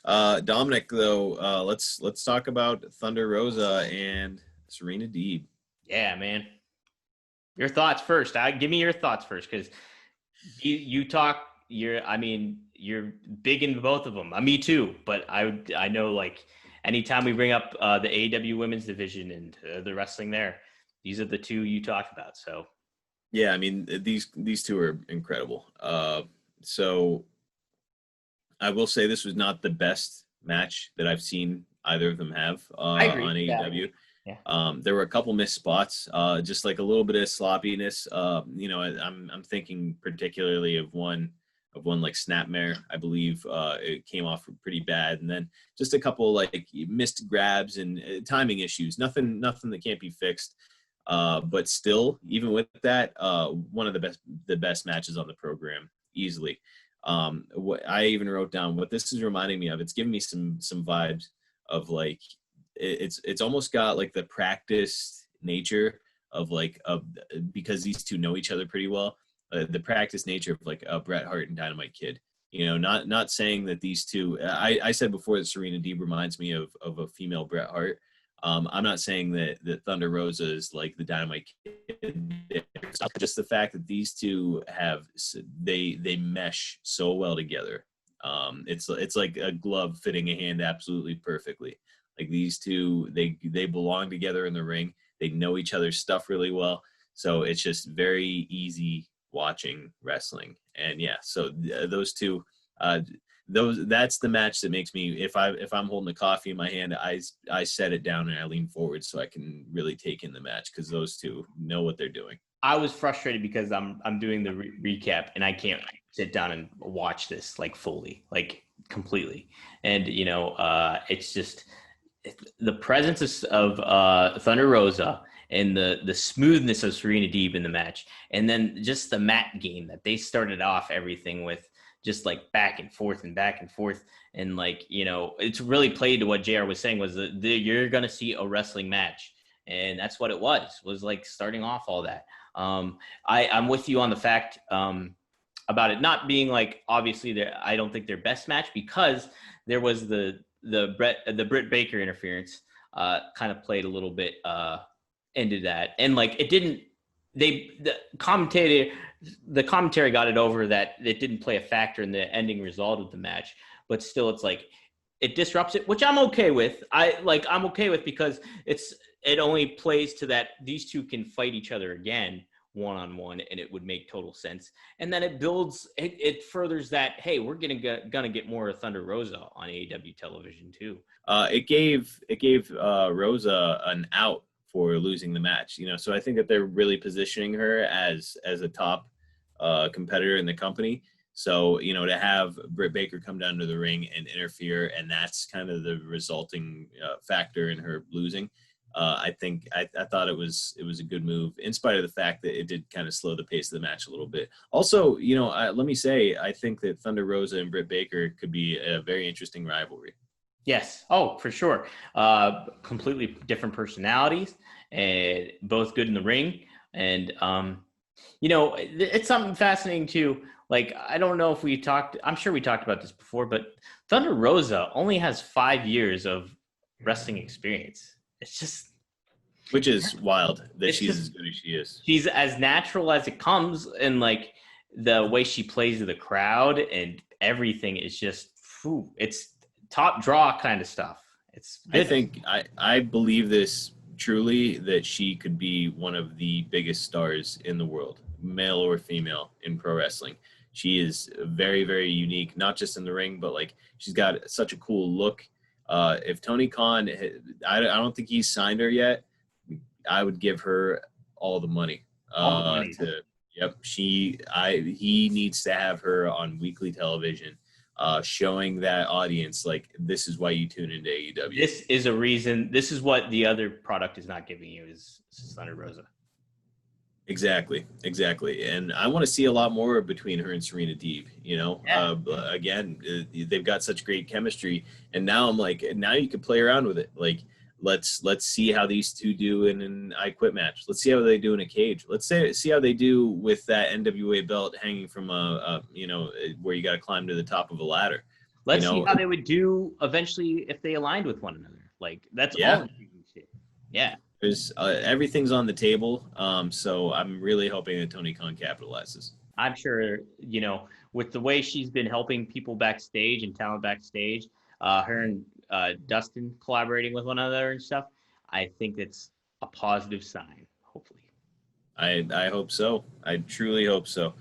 Dominic, though, let's talk about Thunder Rosa and Serena Deeb. Yeah, man. Your thoughts first. Give me your thoughts first, because you talk. You're big in both of them. Me too. But I know, like, anytime we bring up the AEW women's division and the wrestling there, these are the two you talk about. So Yeah, I mean these two are incredible. So I will say this was not the best match that I've seen either of them have I agree. on AEW. Yeah. There were a couple missed spots, just like a little bit of sloppiness. I'm thinking particularly of one like Snapmare. I believe it came off pretty bad, and then just a couple like missed grabs and timing issues. Nothing that can't be fixed. But still, even with that, one of the best matches on the program easily. What I even wrote down what this is reminding me of. It's giving me some vibes of like it's almost got like the practice nature of because these two know each other pretty well. The practice nature of like a Bret Hart and Dynamite Kid. Not saying that these two. I said before that Serena Deeb reminds me of a female Bret Hart. I'm not saying that Thunder Rosa is like the Dynamite Kid. Just the fact that these two they mesh so well together. It's like a glove fitting a hand absolutely perfectly. Like these two, they belong together in the ring. They know each other's stuff really well. So it's just very easy watching wrestling. And yeah, so those two, that's the match that makes me, if I'm holding a coffee in my hand, I set it down and I lean forward so I can really take in the match, because those two know what they're doing. I was frustrated because I'm doing the recap and I can't sit down and watch this like fully, like completely. And it's just the presence of Thunder Rosa and the smoothness of Serena Deeb in the match, and then just the mat game that they started off everything with, just like back and forth, and like it's really played to what JR was saying, was that you're gonna see a wrestling match, and that's what it was like starting off all that. I'm with you on the fact about it not being like, obviously I don't think their best match, because there was the Britt Baker interference kind of played a little bit into that, and like it didn't. The commentary got it over that it didn't play a factor in the ending result of the match, but still, it's like it disrupts it, which I'm okay with. I'm okay with, because it only plays to that these two can fight each other again one-on-one, and it would make total sense. And then it builds, it furthers that, hey, we're gonna get more of Thunder Rosa on AEW television too. It gave Rosa an out for losing the match, so I think that they're really positioning her as a top competitor in the company. So, to have Britt Baker come down to the ring and interfere, and that's kind of the resulting factor in her losing. I think I thought it was a good move, in spite of the fact that it did kind of slow the pace of the match a little bit. Also, let me say, I think that Thunder Rosa and Britt Baker could be a very interesting rivalry. Yes. Oh, for sure. Completely different personalities, and both good in the ring. And, it's something fascinating too. Like, I don't know if I'm sure we talked about this before, but Thunder Rosa only has 5 years of wrestling experience. It's just, which is wild that she's as good as she is. She's as natural as it comes, and like the way she plays to the crowd and everything is just, it's top draw kind of stuff. I believe this truly, that she could be one of the biggest stars in the world, male or female, in pro wrestling. She is very, very unique, not just in the ring, but like she's got such a cool look. If Tony Khan, I don't think he's signed her yet, I would give her all the money. He needs to have her on weekly television, showing that audience, like, this is why you tune into AEW. This is a reason. This is what the other product is not giving you, is Thunder Rosa. Exactly. And I want to see a lot more between her and Serena Deeb. Again, they've got such great chemistry, and now I'm like, now you can play around with it. Like, let's see how these two do in an I Quit match. Let's see how they do in a cage. Let's see how they do with that NWA belt hanging from where you got to climb to the top of a ladder. You Let's see know, how they would do eventually if they aligned with one another. Like that's all yeah, intriguing shit. Yeah, there's everything's on the table. So I'm really hoping that Tony Khan capitalizes. I'm sure, with the way she's been helping people backstage and talent backstage, her and Dustin collaborating with one another and stuff, I think it's a positive sign, hopefully. I hope so. I truly hope so.